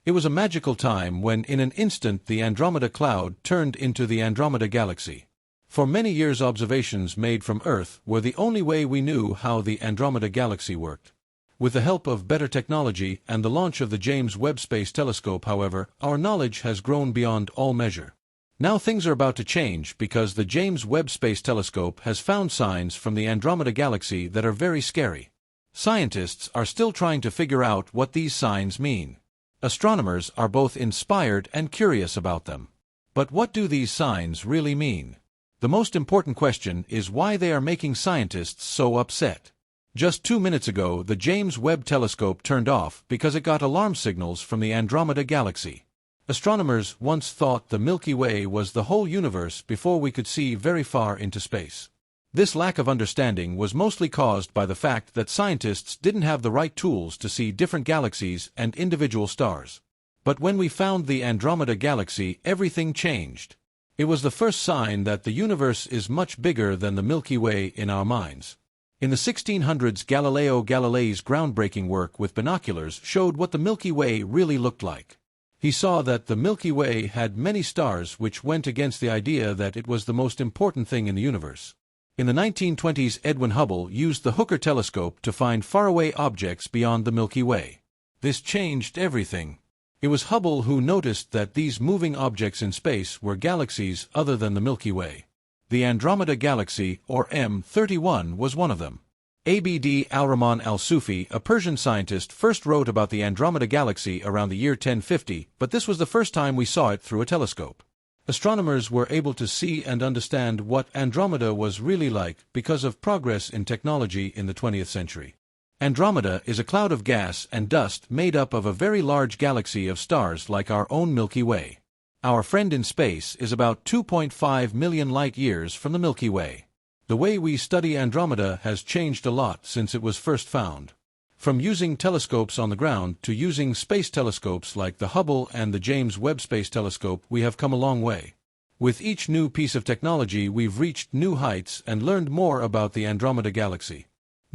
It was a magical time when in an instant the Andromeda cloud turned into the Andromeda Galaxy. For many years observations made from Earth were the only way we knew how the Andromeda Galaxy worked. With the help of better technology and the launch of the James Webb Space Telescope, however, our knowledge has grown beyond all measure. Now things are about to change because the James Webb Space Telescope has found signs from the Andromeda Galaxy that are very scary. Scientists are still trying to figure out what these signs mean. Astronomers are both inspired and curious about them. But what do these signs really mean? The most important question is why they are making scientists so upset. Just 2 minutes ago, the James Webb Telescope turned off because it got alarm signals from the Andromeda Galaxy. Astronomers once thought the Milky Way was the whole universe before we could see very far into space. This lack of understanding was mostly caused by the fact that scientists didn't have the right tools to see different galaxies and individual stars. But when we found the Andromeda Galaxy, everything changed. It was the first sign that the universe is much bigger than the Milky Way in our minds. In the 1600s, Galileo Galilei's groundbreaking work with binoculars showed what the Milky Way really looked like. He saw that the Milky Way had many stars, which went against the idea that it was the most important thing in the universe. In the 1920s, Edwin Hubble used the Hooker telescope to find faraway objects beyond the Milky Way. This changed everything. It was Hubble who noticed that these moving objects in space were galaxies other than the Milky Way. The Andromeda Galaxy, or M31, was one of them. Abd al-Rahman al-Sufi, a Persian scientist, first wrote about the Andromeda Galaxy around the year 1050, but this was the first time we saw it through a telescope. Astronomers were able to see and understand what Andromeda was really like because of progress in technology in the 20th century. Andromeda is a cloud of gas and dust made up of a very large galaxy of stars like our own Milky Way. Our friend in space is about 2.5 million light-years from the Milky Way. The way we study Andromeda has changed a lot since it was first found. From using telescopes on the ground to using space telescopes like the Hubble and the James Webb Space Telescope, we have come a long way. With each new piece of technology, we've reached new heights and learned more about the Andromeda Galaxy.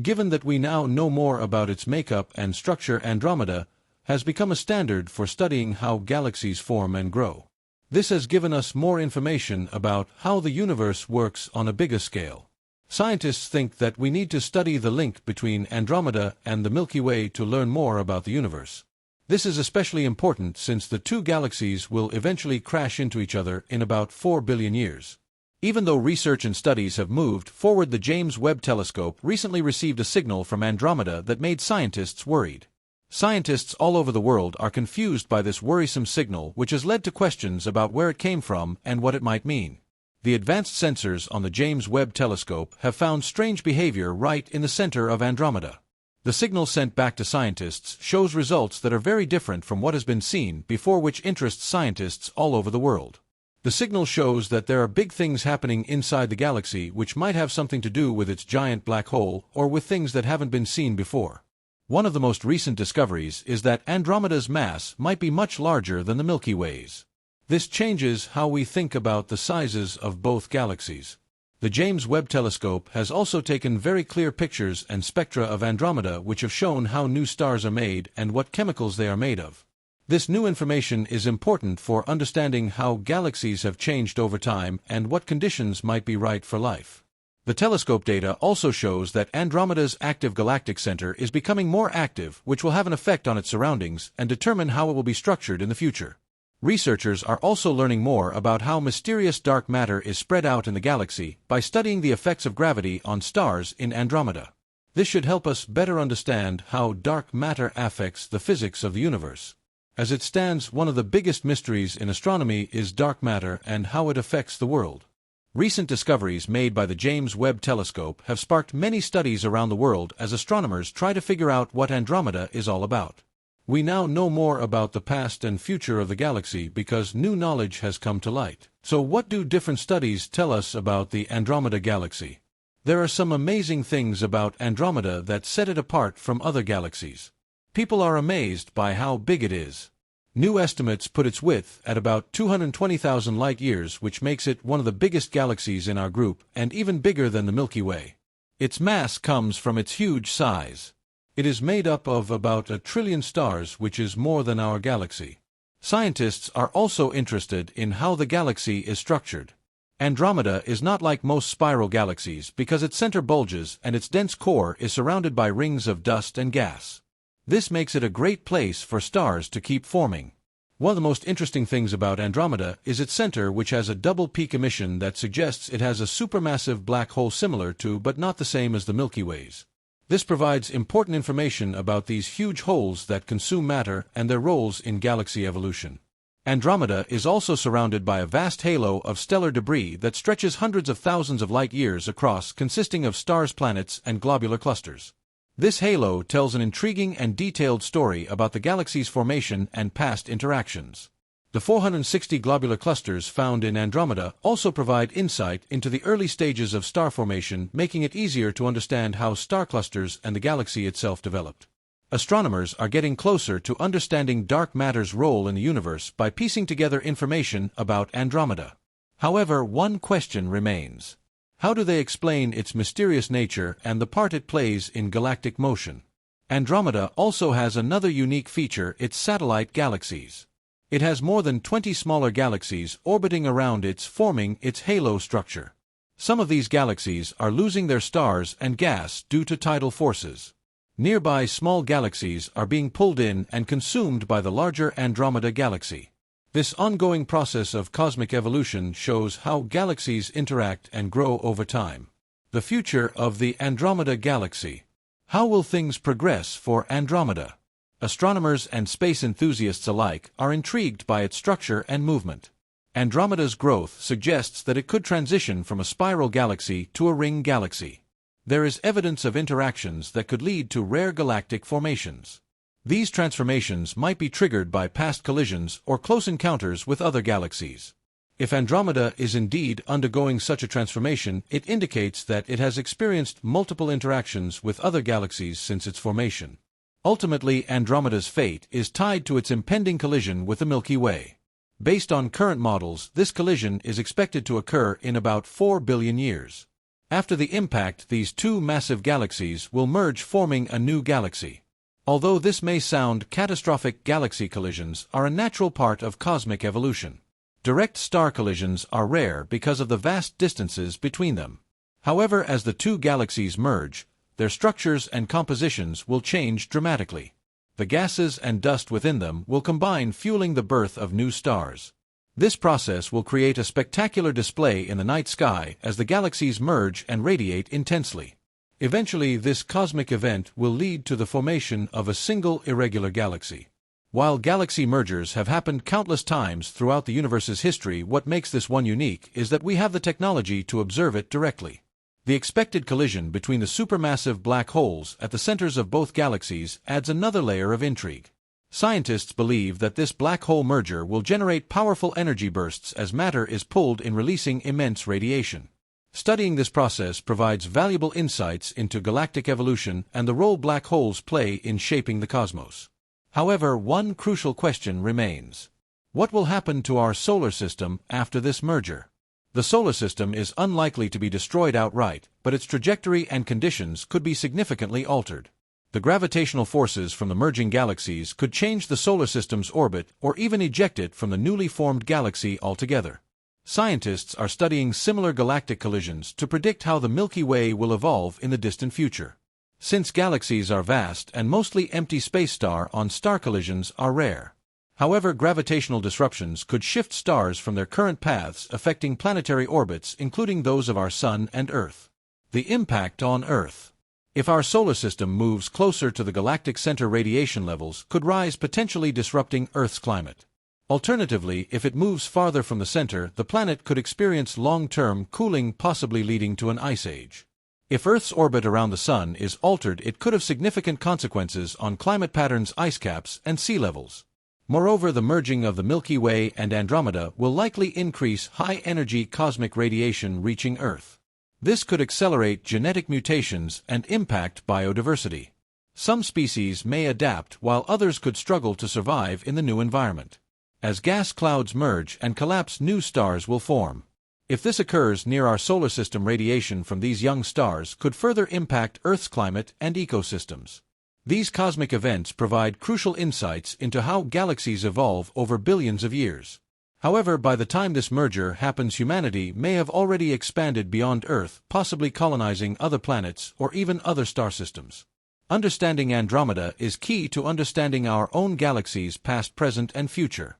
Given that we now know more about its makeup and structure, Andromeda has become a standard for studying how galaxies form and grow. This has given us more information about how the universe works on a bigger scale. Scientists think that we need to study the link between Andromeda and the Milky Way to learn more about the universe. This is especially important since the two galaxies will eventually crash into each other in about 4 billion years. Even though research and studies have moved forward, the James Webb Telescope recently received a signal from Andromeda that made scientists worried. Scientists all over the world are confused by this worrisome signal, which has led to questions about where it came from and what it might mean. The advanced sensors on the James Webb Telescope have found strange behavior right in the center of Andromeda. The signal sent back to scientists shows results that are very different from what has been seen before, which interests scientists all over the world. The signal shows that there are big things happening inside the galaxy which might have something to do with its giant black hole or with things that haven't been seen before. One of the most recent discoveries is that Andromeda's mass might be much larger than the Milky Way's. This changes how we think about the sizes of both galaxies. The James Webb Telescope has also taken very clear pictures and spectra of Andromeda, which have shown how new stars are made and what chemicals they are made of. This new information is important for understanding how galaxies have changed over time and what conditions might be right for life. The telescope data also shows that Andromeda's active galactic center is becoming more active, which will have an effect on its surroundings and determine how it will be structured in the future. Researchers are also learning more about how mysterious dark matter is spread out in the galaxy by studying the effects of gravity on stars in Andromeda. This should help us better understand how dark matter affects the physics of the universe. As it stands, one of the biggest mysteries in astronomy is dark matter and how it affects the world. Recent discoveries made by the James Webb Telescope have sparked many studies around the world as astronomers try to figure out what Andromeda is all about. We now know more about the past and future of the galaxy because new knowledge has come to light. So what do different studies tell us about the Andromeda Galaxy? There are some amazing things about Andromeda that set it apart from other galaxies. People are amazed by how big it is. New estimates put its width at about 220,000 light-years, which makes it one of the biggest galaxies in our group and even bigger than the Milky Way. Its mass comes from its huge size. It is made up of about 1 trillion stars, which is more than our galaxy. Scientists are also interested in how the galaxy is structured. Andromeda is not like most spiral galaxies because its center bulges and its dense core is surrounded by rings of dust and gas. This makes it a great place for stars to keep forming. One of the most interesting things about Andromeda is its center, which has a double peak emission that suggests it has a supermassive black hole similar to but not the same as the Milky Way's. This provides important information about these huge holes that consume matter and their roles in galaxy evolution. Andromeda is also surrounded by a vast halo of stellar debris that stretches hundreds of thousands of light-years across, consisting of stars, planets, and globular clusters. This halo tells an intriguing and detailed story about the galaxy's formation and past interactions. The 460 globular clusters found in Andromeda also provide insight into the early stages of star formation, making it easier to understand how star clusters and the galaxy itself developed. Astronomers are getting closer to understanding dark matter's role in the universe by piecing together information about Andromeda. However, one question remains. How do they explain its mysterious nature and the part it plays in galactic motion? Andromeda also has another unique feature: its satellite galaxies. It has more than 20 smaller galaxies orbiting around it, forming its halo structure. Some of these galaxies are losing their stars and gas due to tidal forces. Nearby small galaxies are being pulled in and consumed by the larger Andromeda Galaxy. This ongoing process of cosmic evolution shows how galaxies interact and grow over time. The future of the Andromeda Galaxy. How will things progress for Andromeda? Astronomers and space enthusiasts alike are intrigued by its structure and movement. Andromeda's growth suggests that it could transition from a spiral galaxy to a ring galaxy. There is evidence of interactions that could lead to rare galactic formations. These transformations might be triggered by past collisions or close encounters with other galaxies. If Andromeda is indeed undergoing such a transformation, it indicates that it has experienced multiple interactions with other galaxies since its formation. Ultimately, Andromeda's fate is tied to its impending collision with the Milky Way. Based on current models, this collision is expected to occur in about 4 billion years. After the impact, these two massive galaxies will merge, forming a new galaxy. Although this may sound catastrophic, galaxy collisions are a natural part of cosmic evolution. Direct star collisions are rare because of the vast distances between them. However, as the two galaxies merge, their structures and compositions will change dramatically. The gases and dust within them will combine, fueling the birth of new stars. This process will create a spectacular display in the night sky as the galaxies merge and radiate intensely. Eventually, this cosmic event will lead to the formation of a single irregular galaxy. While galaxy mergers have happened countless times throughout the universe's history, what makes this one unique is that we have the technology to observe it directly. The expected collision between the supermassive black holes at the centers of both galaxies adds another layer of intrigue. Scientists believe that this black hole merger will generate powerful energy bursts as matter is pulled in, releasing immense radiation. Studying this process provides valuable insights into galactic evolution and the role black holes play in shaping the cosmos. However, one crucial question remains. What will happen to our solar system after this merger? The solar system is unlikely to be destroyed outright, but its trajectory and conditions could be significantly altered. The gravitational forces from the merging galaxies could change the solar system's orbit or even eject it from the newly formed galaxy altogether. Scientists are studying similar galactic collisions to predict how the Milky Way will evolve in the distant future. Since galaxies are vast and mostly empty, space star-on-star collisions are rare. However, gravitational disruptions could shift stars from their current paths, affecting planetary orbits, including those of our Sun and Earth. The impact on Earth. If our solar system moves closer to the galactic center, radiation levels could rise, potentially disrupting Earth's climate. Alternatively, if it moves farther from the center, the planet could experience long-term cooling, possibly leading to an ice age. If Earth's orbit around the Sun is altered, it could have significant consequences on climate patterns, ice caps, and sea levels. Moreover, the merging of the Milky Way and Andromeda will likely increase high-energy cosmic radiation reaching Earth. This could accelerate genetic mutations and impact biodiversity. Some species may adapt, while others could struggle to survive in the new environment. As gas clouds merge and collapse, new stars will form. If this occurs near our solar system, radiation from these young stars could further impact Earth's climate and ecosystems. These cosmic events provide crucial insights into how galaxies evolve over billions of years. However, by the time this merger happens, humanity may have already expanded beyond Earth, possibly colonizing other planets or even other star systems. Understanding Andromeda is key to understanding our own galaxy's past, present, and future.